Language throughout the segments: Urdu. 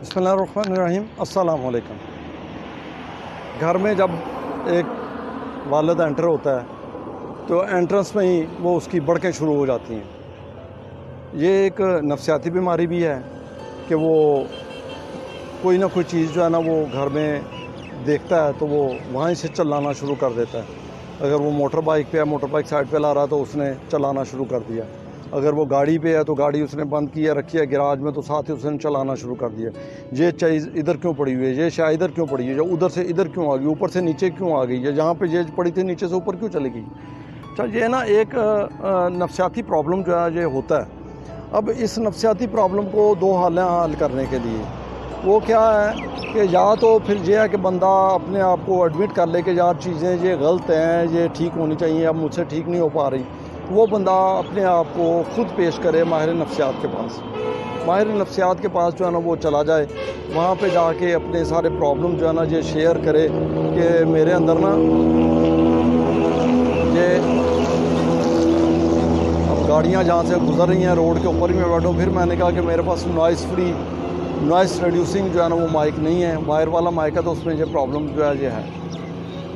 بسم اللہ الرحمن الرحیم۔ السلام علیکم۔ گھر میں جب ایک والد انٹر ہوتا ہے تو انٹرنس میں ہی وہ اس کی بڑکیں شروع ہو جاتی ہیں۔ یہ ایک نفسیاتی بیماری بھی ہے کہ وہ کوئی نہ کوئی چیز جو ہے نا وہ گھر میں دیکھتا ہے تو وہ وہیں سے چلانا شروع کر دیتا ہے۔ اگر وہ موٹر بائک پہ ہے، موٹر بائک سائڈ پہ لا رہا تو اس نے چلانا شروع کر دیا۔ اگر وہ گاڑی پہ ہے تو گاڑی اس نے بند کی ہے، رکھی ہے گراج میں، تو ساتھ ہی اس نے چلانا شروع کر دیا۔ یہ چیز ادھر کیوں پڑی ہوئی ہے، یہ شاید ادھر کیوں پڑی ہے، جو ادھر سے ادھر کیوں آ گئی، اوپر سے نیچے کیوں آ گئی، یا جہاں پہ یہ پڑی تھی نیچے سے اوپر کیوں چلی گئی۔ اچھا، یہ نا ایک نفسیاتی پرابلم جو ہے یہ ہوتا ہے۔ اب اس نفسیاتی پرابلم کو دو حل ہیں حل کرنے کے لیے۔ وہ کیا ہے کہ یا تو پھر یہ ہے کہ بندہ اپنے آپ کو ایڈمٹ کر لے کہ یار چیزیں یہ غلط ہیں، یہ ٹھیک ہونی چاہیے، اب مجھ سے ٹھیک نہیں ہو پا رہی۔ وہ بندہ اپنے آپ کو خود پیش کرے ماہر نفسیات کے پاس۔ ماہر نفسیات کے پاس جو ہے نا وہ چلا جائے، وہاں پہ جا کے اپنے سارے پرابلم جو ہے نا یہ شیئر کرے کہ میرے اندر نا یہ اب گاڑیاں جہاں سے گزر رہی ہیں روڈ کے اوپر ہی میں بیٹھوں۔ پھر میں نے کہا کہ میرے پاس نوائز ریڈیوسنگ جو ہے نا وہ مائک نہیں ہے، وائر والا مائک ہے، تو اس میں یہ پرابلم جو ہے یہ ہے۔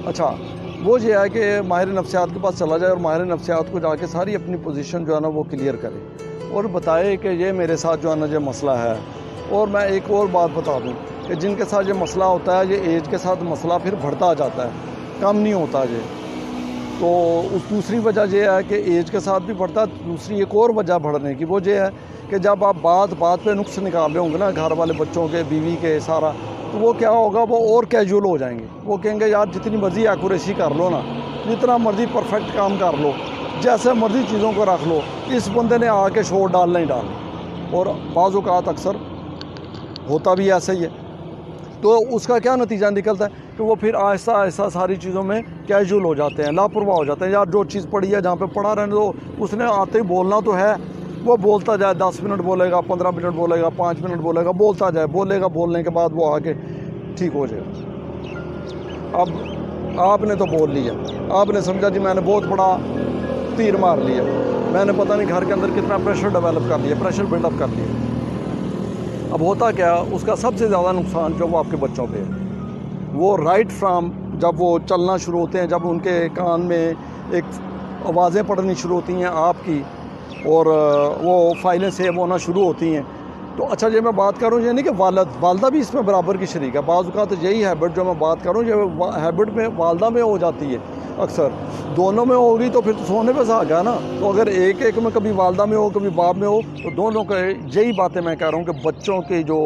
اچھا، وہ یہ ہے کہ ماہر نفسیات کے پاس چلا جائے اور ماہر نفسیات کو جا کے ساری اپنی پوزیشن جو ہے نا وہ کلیئر کرے اور بتائے کہ یہ میرے ساتھ جو ہے نا یہ مسئلہ ہے۔ اور میں ایک اور بات بتا دوں کہ جن کے ساتھ یہ مسئلہ ہوتا ہے یہ ایج کے ساتھ مسئلہ پھر بڑھتا جاتا ہے، کم نہیں ہوتا یہ۔ تو اس دوسری وجہ یہ ہے کہ ایج کے ساتھ بھی بڑھتا ہے۔ دوسری ایک اور وجہ بڑھنے کی وہ یہ ہے کہ جب آپ بات پہ نقص نکال رہے ہوں گے نا گھر والے بچوں کے، بیوی کے، سارا، تو وہ کیا ہوگا، وہ اور کیجول ہو جائیں گے۔ وہ کہیں گے یار جتنی مرضی ایکوریسی کر لو نا، جتنا مرضی پرفیکٹ کام کر لو، جیسے مرضی چیزوں کو رکھ لو، اس بندے نے آ کے شور ڈالنا ہی ڈالنا۔ اور بعض اوقات اکثر ہوتا بھی ایسا ہی ہے۔ تو اس کا کیا نتیجہ نکلتا ہے کہ وہ پھر آہستہ آہستہ ساری چیزوں میں کیجول ہو جاتے ہیں، لاپرواہ ہو جاتے ہیں۔ یار جو چیز پڑی ہے جہاں پہ پڑا رہنے دو، اس نے آتے ہی بولنا تو ہے، وہ بولتا جائے، 10 منٹ بولے گا، 15 منٹ بولے گا، 5 منٹ بولے گا، بولتا جائے، بولے گا، بولنے کے بعد وہ آ کے ٹھیک ہو جائے گا۔ اب آپ نے تو بول لیا، آپ نے سمجھا جی میں نے بہت بڑا تیر مار لیا، میں نے پتہ نہیں گھر کے اندر کتنا پریشر ڈیولپ کر لیا، پریشر بلڈ اپ کر لیا۔ اب ہوتا کیا، اس کا سب سے زیادہ نقصان جو وہ آپ کے بچوں پہ ہے۔ وہ رائٹ فرام جب وہ چلنا شروع ہوتے ہیں، جب ان کے کان میں ایک آوازیں پڑنی شروع ہوتی ہیں آپ کی، اور وہ فائلیں سیو ہونا شروع ہوتی ہیں، تو اچھا یہ میں بات کر رہا ہوں یہ نہیں کہ والدہ بھی اس میں برابر کی شریک ہے۔ بعض اوقات یہی ہیبٹ جو میں بات کر رہا ہوں یہ ہیبٹ میں والدہ میں ہو جاتی ہے، اکثر دونوں میں ہوگی تو پھر تو سونے پہ سہاگا نا۔ تو اگر ایک میں کبھی والدہ میں ہو کبھی باپ میں ہو تو دونوں کا یہی باتیں میں کہہ رہا ہوں کہ بچوں کے جو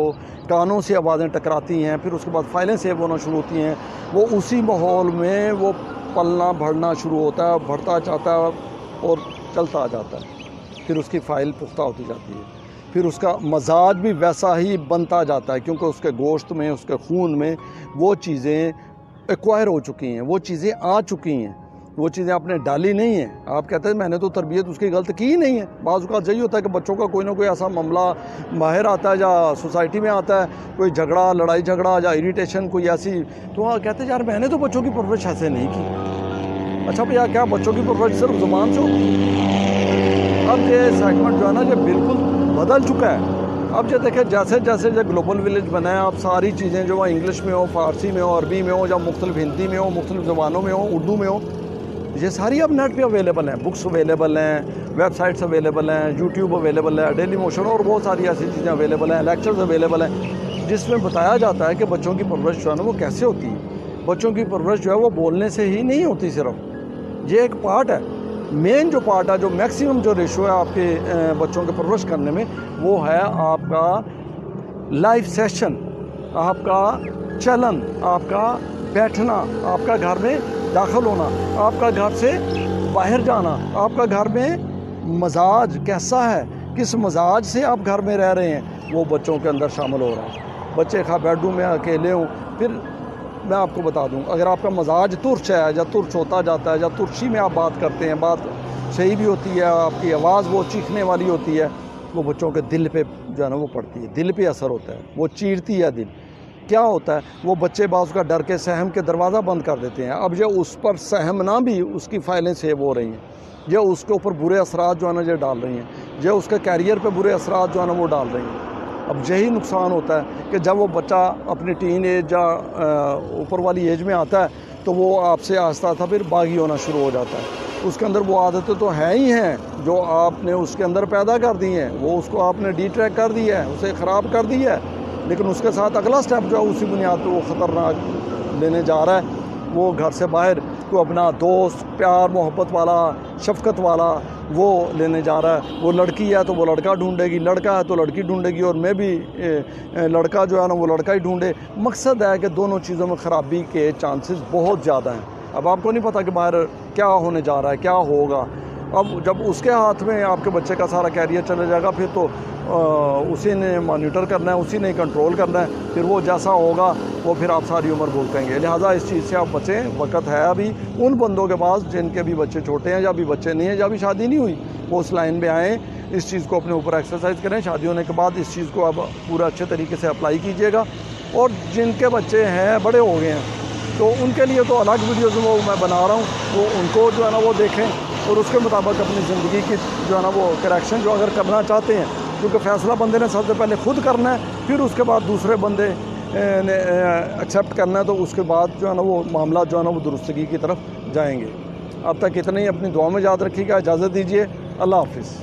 کانوں سے آوازیں ٹکراتی ہیں، پھر اس کے بعد فائلیں سیو ہونا شروع ہوتی ہیں، وہ اسی ماحول میں وہ پلنا بڑھنا شروع ہوتا ہے، بڑھتا جاتا ہے اور چلتا جاتا ہے۔ پھر اس کی فائل پختہ ہوتی جاتی ہے، پھر اس کا مزاج بھی ویسا ہی بنتا جاتا ہے، کیونکہ اس کے گوشت میں، اس کے خون میں وہ چیزیں ایکوائر ہو چکی ہیں، وہ چیزیں آ چکی ہیں، وہ چیزیں آپ نے ڈالی نہیں ہیں۔ آپ کہتے ہیں میں نے تو تربیت اس کی غلط کی ہی نہیں ہے۔ بعض اوقات یہی ہوتا ہے کہ بچوں کا کوئی نہ کوئی ایسا معاملہ باہر آتا ہے یا سوسائٹی میں آتا ہے، کوئی جھگڑا، لڑائی جھگڑا یا اریٹیشن کوئی ایسی، تو وہ کہتے ہیں یار میں نے تو بچوں کی پرورش ایسے نہیں کی۔ اچھا بھیا، کیا بچوں کی پرورش صرف زبان سے ہوتی ہے؟ اب یہ سیگمنٹ جو ہے نا یہ بالکل بدل چکا ہے۔ اب یہ دیکھیں جیسے جیسے یہ گلوبل ولیج بنا ہے، اب ساری چیزیں جو انگلش میں ہو، فارسی میں ہو، عربی میں ہو، یا مختلف ہندی میں ہو، مختلف زبانوں میں ہو، اردو میں ہو، یہ ساری اب نیٹ پہ اویلیبل ہیں، بکس اویلیبل ہیں، ویب سائٹس اویلیبل ہیں، یوٹیوب اویلیبل ہے، ڈیلی موشن اور بہت ساری ایسی چیزیں اویلیبل ہیں، لیکچرز اویلیبل ہیں، جس میں بتایا جاتا ہے کہ بچوں کی پرورش جو ہے نا وہ کیسے ہوتی ہے۔ بچوں کی پرورش جو ہے وہ بولنے سے ہی نہیں ہوتی، صرف یہ ایک پارٹ ہے، مین جو پارٹ ہے، جو میکسیمم جو ریشو ہے آپ کے بچوں کے پرورش کرنے میں، وہ ہے آپ کا لائف سیشن، آپ کا چلن، آپ کا بیٹھنا، آپ کا گھر میں داخل ہونا، آپ کا گھر سے باہر جانا، آپ کا گھر میں مزاج کیسا ہے، کس مزاج سے آپ گھر میں رہ رہے ہیں، وہ بچوں کے اندر شامل ہو رہا ہے۔ بچے بیڈ روم میں اکیلے ہوں، پھر میں آپ کو بتا دوں اگر آپ کا مزاج ترش ہے یا ترش ہوتا جاتا ہے یا ترشی میں آپ بات کرتے ہیں، بات صحیح بھی ہوتی ہے، آپ کی آواز وہ چیخنے والی ہوتی ہے، وہ بچوں کے دل پہ جو ہے نا وہ پڑتی ہے، دل پہ اثر ہوتا ہے، وہ چیرتی ہے دل۔ کیا ہوتا ہے، وہ بچے بعض کا ڈر کے سہم کے دروازہ بند کر دیتے ہیں۔ اب یہ اس پر سہمنا بھی اس کی فائلیں سیو ہو رہی ہیں، یہ اس کے اوپر برے اثرات جو ہے نا یہ ڈال رہی ہیں، یہ اس کے کیریئر پہ برے اثرات جو ہے نا وہ ڈال رہی ہیں۔ اب یہی نقصان ہوتا ہے کہ جب وہ بچہ اپنی ٹین ایج یا اوپر والی ایج میں آتا ہے تو وہ آپ سے آہستہ آہستہ پھر باغی ہونا شروع ہو جاتا ہے. اس کے اندر وہ عادتیں تو ہیں ہی ہیں جو آپ نے اس کے اندر پیدا کر دی ہیں, وہ اس کو آپ نے ڈی ٹریک کر دی ہے, اسے خراب کر دی ہے, لیکن اس کے ساتھ اگلا سٹیپ جو ہے اسی بنیاد پہ وہ خطرناک لینے جا رہا ہے. وہ گھر سے باہر کوئی اپنا دوست, پیار محبت والا, شفقت والا وہ لینے جا رہا ہے. وہ لڑکی ہے تو وہ لڑکا ڈھونڈے گی, لڑکا ہے تو لڑکی ڈھونڈے گی, اور میں بھی لڑکا جو ہے نا وہ لڑکا ہی ڈھونڈے. مقصد ہے کہ دونوں چیزوں میں خرابی کے چانسز بہت زیادہ ہیں. اب آپ کو نہیں پتہ کہ باہر کیا ہونے جا رہا ہے, کیا ہوگا. اب جب اس کے ہاتھ میں آپ کے بچے کا سارا کیریئر چلے جائے گا, پھر تو اسی نے مانیٹر کرنا ہے, اسی نے کنٹرول کرنا ہے. پھر وہ جیسا ہوگا وہ پھر آپ ساری عمر بھگتیں گے. لہٰذا اس چیز سے آپ بچیں. وقت ہے ابھی ان بندوں کے پاس جن کے بھی بچے چھوٹے ہیں یا بھی بچے نہیں ہیں یا بھی شادی نہیں ہوئی, وہ اس لائن میں آئیں, اس چیز کو اپنے اوپر ایکسرسائز کریں. شادی ہونے کے بعد اس چیز کو اب پورا اچھے طریقے سے اپلائی کیجیے گا. اور جن کے بچے ہیں بڑے ہو گئے ہیں تو ان کے لیے تو الگ ویڈیوز وہ میں بنا رہا ہوں, وہ ان کو جو ہے نا وہ دیکھیں اور اس کے مطابق اپنی زندگی کی جو ہے نا وہ کریکشن جو اگر کرنا چاہتے ہیں, کیونکہ فیصلہ بندے نے سب سے پہلے خود کرنا ہے, پھر اس کے بعد دوسرے بندے نے ایکسیپٹ کرنا ہے, تو اس کے بعد جو ہے نا وہ معاملات جو ہے نا وہ درستگی کی طرف جائیں گے. اب تک اتنے ہی, اپنی دعا میں یاد رکھیے گا. اجازت دیجیے, اللہ حافظ.